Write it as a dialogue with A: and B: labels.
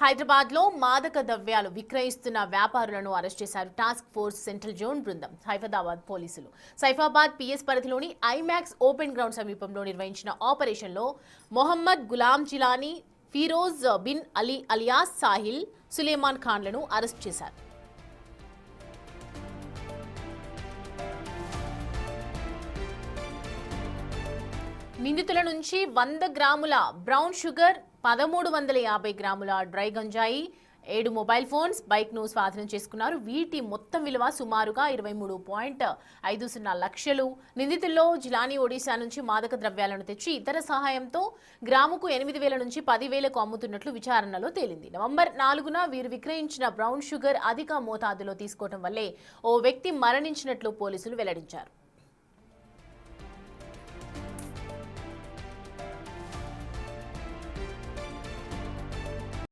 A: హైదరాబాద్ లో మాదక ద్రవ్యాలు విక్రయిస్తున్న వ్యాపారులను అరెస్ట్ చేశారు టాస్క్ ఫోర్స్ సెంట్రల్ జోన్ బృందం. సైఫాబాద్ పోలీసులు సైఫాబాద్ పిఎస్ పరిధిలోని ఐమాక్స్ ఓపెన్ గ్రౌండ్ సమీపంలో నిర్వహించిన ఆపరేషన్ లో మొహమ్మద్ గులాం జిలానీ, ఫిరోజ్ బిన్ అలీ అలియాస్ సాహిల్, సులేమాన్ ఖాన్లను అరెస్ట్ చేశారు. నిందితుల నుంచి 100 గ్రాముల బ్రౌన్ షుగర్, 1350 గ్రాముల డ్రై గంజాయి, 7 మొబైల్ ఫోన్స్, బైక్ ను స్వాధీనం చేసుకున్నారు. వీటి మొత్తం విలువ సుమారుగా 23.50 లక్షలు. నిందితుల్లో జిలానీ ఒడిశా నుంచి మాదక ద్రవ్యాలను తెచ్చి ఇతర సహాయంతో గ్రాముకు 8,000 నుంచి 10,000కు అమ్ముతున్నట్లు విచారణలో తేలింది. నవంబర్ 4న వీరు విక్రయించిన బ్రౌన్ షుగర్ అధిక మోతాదులో తీసుకోవడం వల్లే ఓ వ్యక్తి మరణించినట్లు పోలీసులు వెల్లడించారు.